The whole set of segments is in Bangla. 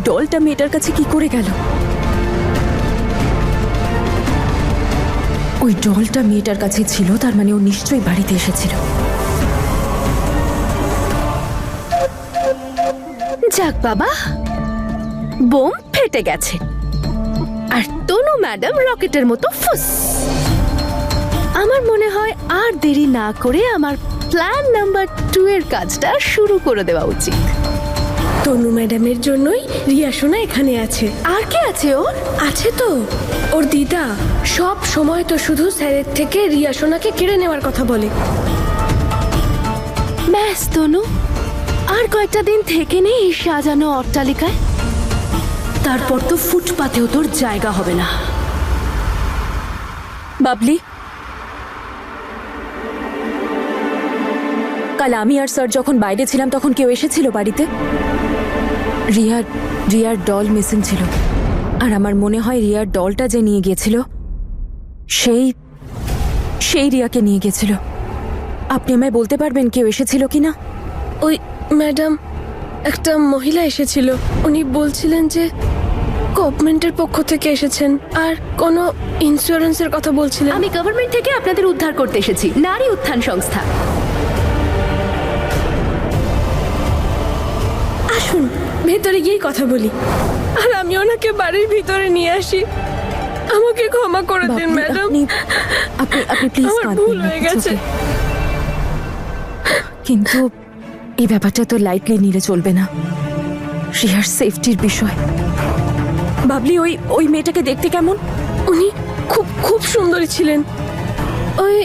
ডলটা মেয়েটার কাছে কি করে গেল? ওই ডলটা মেয়েটার কাছে ছিল, তার মানে ও নিশ্চয়ই বাড়িতে এসেছিল। যাক বাবা, বোম ফেটে গেছে আর তনু ম্যাডাম রকেটের মতো ফুস। আমার মনে হয় আর দেরি না করে আমার প্ল্যান নাম্বার 2 এর কাজটা শুরু করে দেওয়া উচিত। তনু ম্যাডামের জন্যই রিয়া সোনা এখানে আছে। আর কে আছে ওর? আছে তো ওর দিদা। সব সময় তো শুধু স্যারের থেকে রিয়া সোনাকে কেড়ে নেওয়ার কথা বলে। ব্যাস তনু, আর কয়েকটা দিন থেকে নেই এই সাজানো অট্টালিকায়, তারপর তো ফুটপাতেও তোর জায়গা হবে না। বাবলি, কাল আমি আর স্যার যখন বাইরে ছিলাম তখন কেউ এসেছিল বাড়িতে? রিয়ার ডল মিসিং ছিল, আর আমার মনে হয় রিয়ার ডলটা যে নিয়ে গিয়েছিল সেই রিয়াকে নিয়ে গেছিল। আপনি আমায় বলতে পারবেন কেউ এসেছিল কিনা? ওই ম্যাডাম, একটা মহিলা এসেছিল। উনি বলছিলেন যে গভর্নমেন্টের পক্ষ থেকে এসেছেন আর কোনো ইন্স্যুরেন্সের কথা বলছিলেন। আমি গভর্নমেন্ট থেকে আপনাদের উদ্ধার করতে এসেছি, নারী উত্থান সংস্থা। আসুন ভেতরে গিয়ে কথা বলি, আর আমি ওনাকে বাড়ির ভিতরে নিয়ে আসি। আমাকে ক্ষমা করে দিন ম্যাডাম, আপনি প্লিজ আমার ভুল হয়ে গেছে। কিন্তু এই ব্যাপারটা তো লাইটলি নিলে চলবে না। রিয়ার সেফটির বিষয়। বাবলি, ওই মেয়েটাকে দেখতে কেমন? উনি খুব খুব সুন্দরী ছিলেন। ওই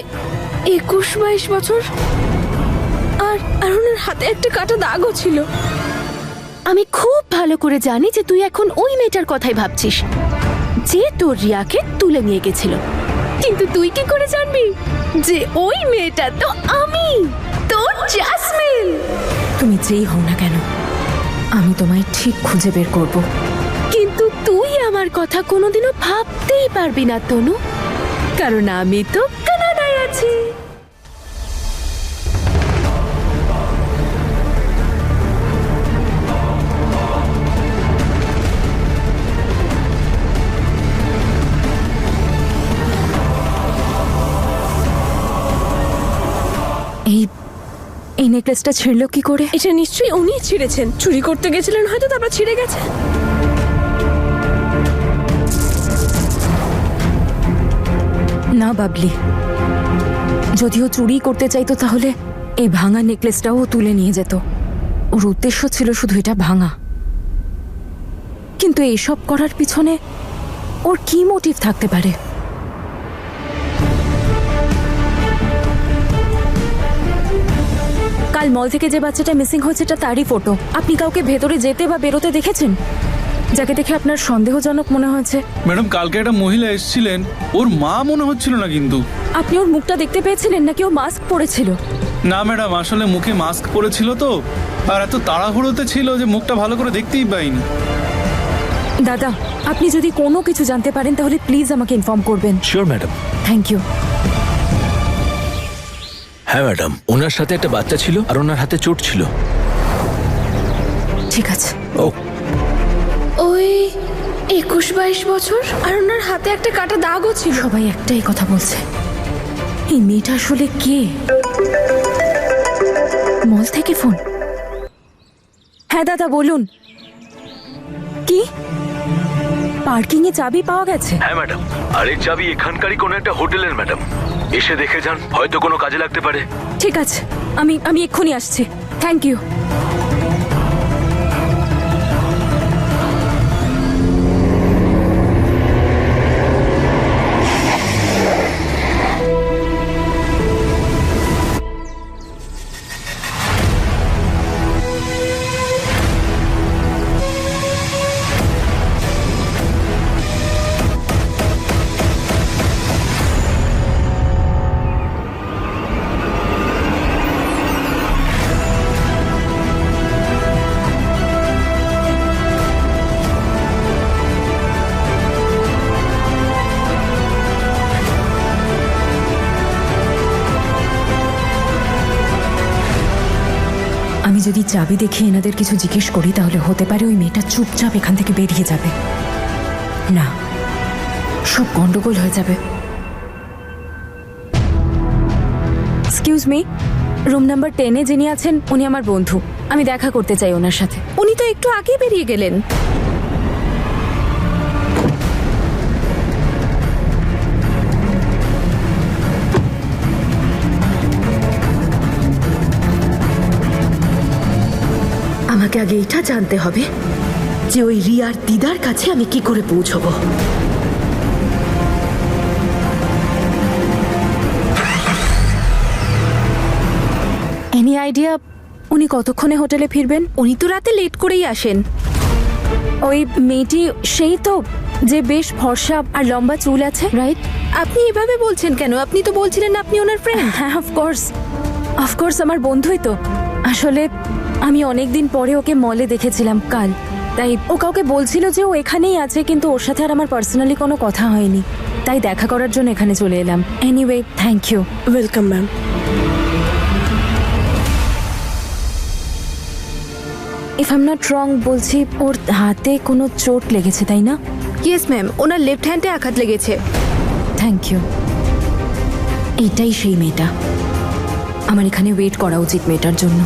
21-22 বছর, আর ওনার হাতে একটা কাটা দাগও ছিল। আমি খুব ভালো করে জানি যে তুই এখন ওই মেয়েটার কথাই ভাবছিস যে তোর রিয়াকে তুলে নিয়ে গেছিল, কিন্তু তুই কি করে জানবি যে ওই মেয়েটা তো আমি, তোর জাসমিন? তুমি যেই হও না কেন, আমি তোমায় ঠিক খুঁজে বের করব। কিন্তু তুই আমার কথা কোনোদিনও ভাবতেই পারবি না তনু, কারণ আমি তো কানাডায় আছি। এই নেকলেসটা ছিঁড়লো কি করে? এটা নিশ্চয়ই উনি ছিঁড়েছেন। চুরি করতে গেছিলেন হয়তো, তারপর ছিঁড়ে গেছে। না বাবলি, যদিও চুরি করতে চাইতো তাহলে এই ভাঙা নেকলেসটাও তুলে নিয়ে যেত। ওর উদ্দেশ্য ছিল শুধু এটা ভাঙা। কিন্তু এইসব করার পিছনে ওর কি মোটিভ থাকতে পারে? কাল মল থেকে যে বাচ্চাটা মিসিং হয়েছে এটা তারই ফটো। আপনি কাউকে ভেতরে যেতে বা বেরোতে দেখেছেন যাকে দেখে আপনার সন্দেহজনক মনে হয়েছে? ম্যাডাম, কালকে একটা মহিলা এসেছিলেন, ওর মা মনে হচ্ছিল না। কিন্তু আপনি ওর মুখটা দেখতে পেয়েছিলেন নাকি ও মাস্ক পরেছিল? না ম্যাডাম, আসলে মুখে মাস্ক পরেছিল তো, আর এত তাড়াহুড়োতে ছিল যে মুখটা ভালো করে দেখতেই পাইনি। দাদা, আপনি যদি কোনো কিছু জানতে পারেন তাহলে প্লিজ আমাকে ইনফর্ম করবেন। Sure madam. Thank you. হ্যাঁ ম্যাডাম, ওনার সাথে একটা বাচ্চা ছিল আর ওনার হাতে চোট ছিল। ঠিক আছে। ও, ওই 21-22 বছর, আর ওনার হাতে একটা কাটা দাগও ছিল। সবাই একটাই কথা বলছে, এই মেয়েটা আসলে কে? মল থেকে ফোন। হ্যাঁ দাদা বলুন। কি পার্কিং এ চাবি পাওয়া গেছে? হ্যাঁ ম্যাডাম, আর এই চাবি এখানকারই কোনো একটা হোটেলের ম্যাডাম। এসে দেখে যান, হয়তো কোনো কাজে লাগতে পারে। ঠিক আছে, আমি এক্ষুনি আসছি। Thank you. আমি যদি চাবি দেখে এনাদের কিছু জিজ্ঞেস করি তাহলে হতে পারে ওই মেয়েটা চুপচাপ এখান থেকে বেরিয়ে যাবে। না, সব গন্ডগোল হয়ে যাবে। এক্সকিউজ মি, রুম নাম্বার 10-এ যিনি আছেন উনি আমার বন্ধু, আমি দেখা করতে চাই ওনার সাথে। উনি তো একটু আগেই বেরিয়ে গেলেন। আমাকে আগে এটা জানতে হবে যে ওই রিয়ার দিদার কাছে আমি কি করে পৌঁছবো। এনি আইডিয়া উনি কতক্ষণে হোটেলে ফিরবেন? উনি তো রাতে লেট করেই আসেন। ওই মেয়েটি সেই তো যে বেশ ফর্সা আর লম্বা চুল আছে, রাইট? আপনি এভাবে বলছেন কেন? আপনি তো বলছিলেন আপনি ওনার ফ্রেন্ড। হ্যাঁ, অফকোর্স আমার বন্ধুই তো। আসলে আমি অনেকদিন পরে ওকে মলে দেখেছিলাম কাল, তাই ও কাউকে বলছিল যে ও এখানেই আছে, কিন্তু ওর সাথে আর আমার পার্সোনালি কোনো কথা হয়নি, তাই দেখা করার জন্য এখানে চলে এলাম। Anyway, thank you. Welcome ma'am. If I am not wrong, বলছি ওর হাতে কোনো চোট লেগেছে, তাই না? ইয়েস ম্যাম, ওনার লেফট হ্যান্ডে আঘাত লেগেছে। Thank you. এইটাই সেই মেয়েটা। আমার এখানে ওয়েট করা উচিত মেয়েটার জন্য।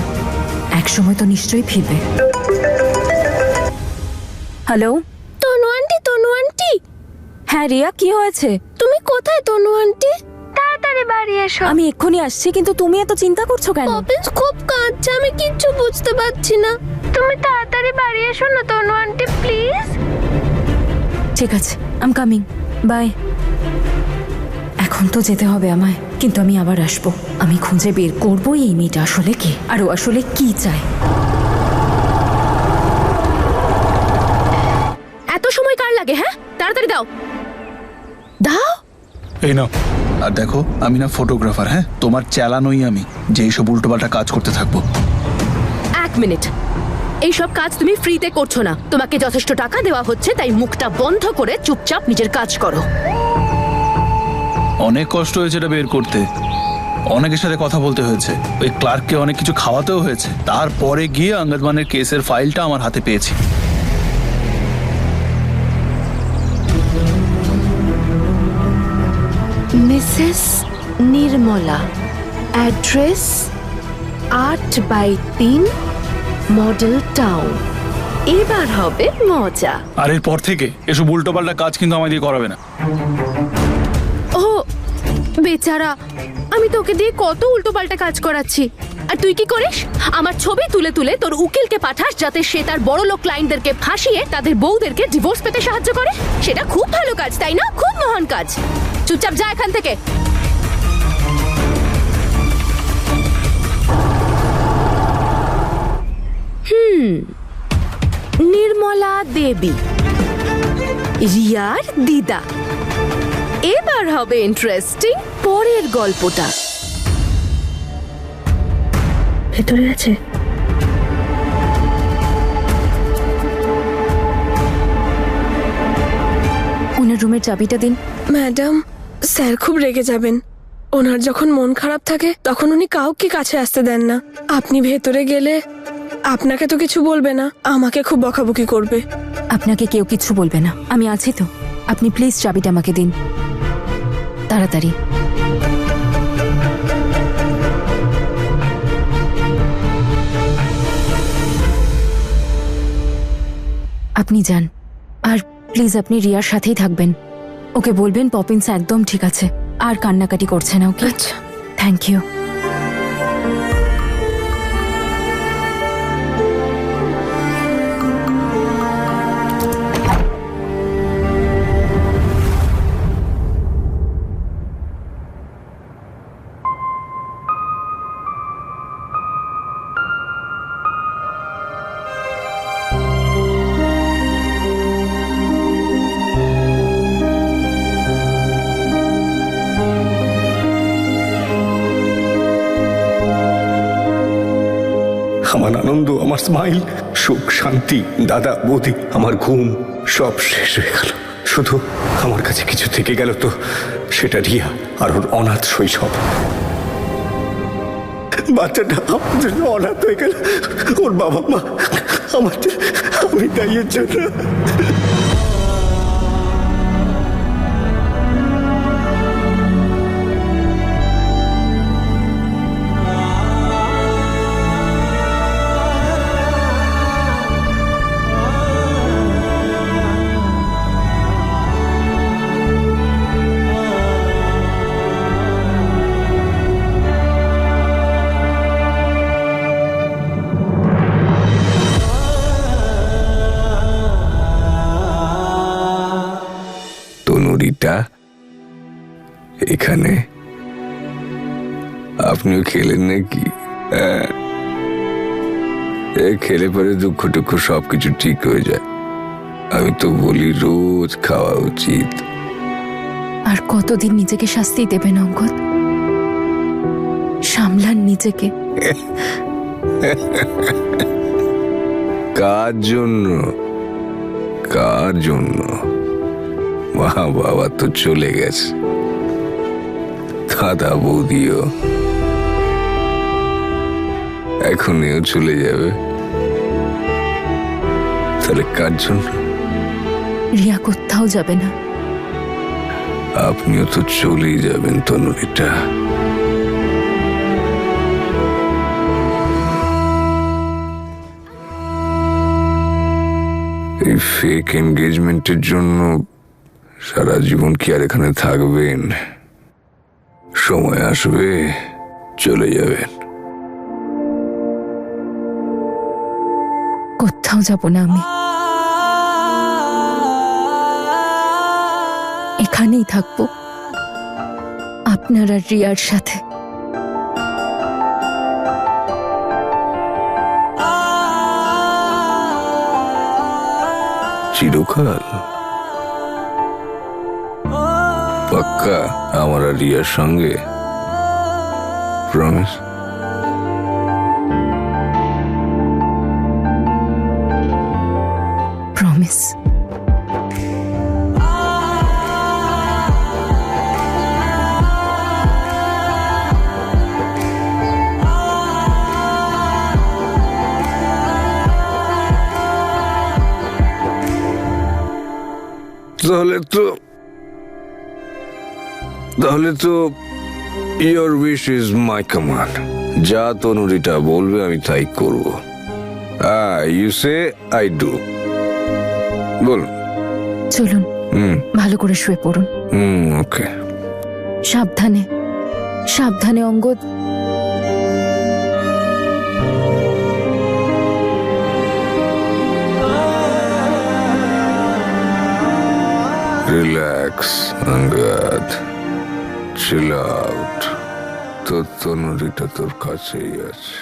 এক সময় তো নিশ্চয়ই ফিরবে। হ্যালো? তনু আন্টি। হ্যাঁ রিয়া, কি হয়েছে? তুমি কোথায় তনু আন্টি? তাড়াতাড়ি বাড়ি এসো। আমি এক্ষুনি আসছি, কিন্তু তুমি এত চিন্তা করছো কেন? পপিন্স খুব কাঁদছে, আমি কিচ্ছু বুঝতে পারছি না। তুমি তাড়াতাড়ি বাড়ি এসো না তনু আন্টি, প্লিজ। ঠিক আছে, আই এম কামিং, বাই। এখন তো যেতে হবে আমায়, কিন্তু আমি আবার আসবো। আমি খুঁজে বের করবো এই মেয়েটা আসলে কে, আর ও আসলে কি চায়। এত সময় কার লাগে? হ্যাঁ, তাড়াতাড়ি দাও। এই নাও। আর দেখো, আমি না ফটোগ্রাফার, হ্যাঁ, তোমার চালানোই আমি যে এইসব উল্টোপাল্টা কাজ করতে থাকবো। এক মিনিট, এইসব কাজ তুমি ফ্রিতে করছো না, তোমাকে যথেষ্ট টাকা দেওয়া হচ্ছে, তাই মুখটা বন্ধ করে চুপচাপ নিজের কাজ করো। অনেক কষ্ট হয়েছে এটা বের করতে, অনেকের সাথে কথা বলতে হয়েছে, ওই ক্লার্ককে অনেক কিছু খাওয়াতেও হয়েছে, তারপরে গিয়ে আঙ্গদমানের কেসের ফাইলটা আমার হাতে পেয়েছি। Mrs Nirmala, address 8/3 model town. এবার হবে মজা। আর এরপর থেকে এসব উল্টোপাল্টা কাজ কিন্তু আমায় দিয়ে করাবে না। ও বেচারা, আমি তোকে দিয়ে কত উল্টোপাল্টা কাজ করাচ্ছি, আর তুই কি করিস? আমার ছবি তুলে তুলে তোর উকিলকে পাঠাস, যাতে সে তার বড়লোক ক্লায়েন্টদেরকে ফাঁসিয়ে তাদের বউদেরকে ডিভোর্স পেতে সাহায্য করে। সেটা খুব ভালো কাজ, তাই না? খুব মহান কাজ। চুপচাপ যা এখান থেকে। নির্মলা দেবী, রিয়ার দিদা। এবার হবে ইন্টারেস্টিং পরের গল্পটা। ভেতরে আছে। ওনার রুমের চাবিটা দিন। ম্যাডাম, স্যার খুব রেগে যাবেন। ওনার যখন মন খারাপ থাকে তখন উনি কাউকে কাছে আসতে দেন না। আপনি ভেতরে গেলে আপনাকে তো কিছু বলবে না, আমাকে খুব বকাবকি করবে। আপনাকে কেউ কিছু বলবে না, আমি আছি তো। আপনি প্লিজ চাবিটা আমাকে দিন, তাড়াতাড়ি। আপনি যান, আর প্লিজ আপনি রিয়ার সাথেই থাকবেন। ওকে বলবেন পপিন্স একদম ঠিক আছে, আর কান্নাকাটি করছে না, ওকে? আচ্ছা। Thank you. আমার আনন্দ, আমার স্মাইল, সুখ, শান্তি, দাদা, বৌদি, আমার ঘুম সব শেষ হয়ে গেল। শুধু আমার কাছে কিছু থেকে গেল তো সেটা রিয়া আর ওর অনাথ শৈশব। বাচ্চাটা আমার জন্য অনাথ হয়ে গেল। ওর বাবা মা আমার, আমি দাইয়ের জন্য। তনুরিটা এখানে আপনিও খেলেন নাকি? খেলে পরে দুঃখ টুক্ষ সবকিছু ঠিক হয়ে যায়। আমি তো বলি রোজ খাওয়া উচিত। আর কতদিন নিজেকে শাস্তি দেবেন অঙ্গদ? সামলান নিজেকে। কার জন্য? কার জন্য? মা বাবা তো চলে গেছে, দাদা বৌদিও এখনও চলে যাবে, তাহলে কার জন্য? রিয়া কোথাও যাবে না। আপনিও তো চলেই যাবেন তনুরিটা। এই ফেক এনগেজমেন্টের জন্য সারা জীবন কি আর এখানে থাকবেন? সময় আসবে চলে যাবেন। কোথাও যাব না আমি, এখানেই থাকবো আপনার আর রিয়ার সাথে। চিরকাল? পাক্কা আমার আর রিয়ার সঙ্গে? প্রমিস? প্রমিস। তাহলে তো your wish is my command. যা তনুরিটা বলবে আমি তাই করব। You say I do. বলুন। চলুন, ভালো করে শুয়ে পড়ুন। ওকে। সাবধানে, সাবধানে Angad. Relax Angad, chill out. তোর তনুরিটা তোর কাছেই আছে।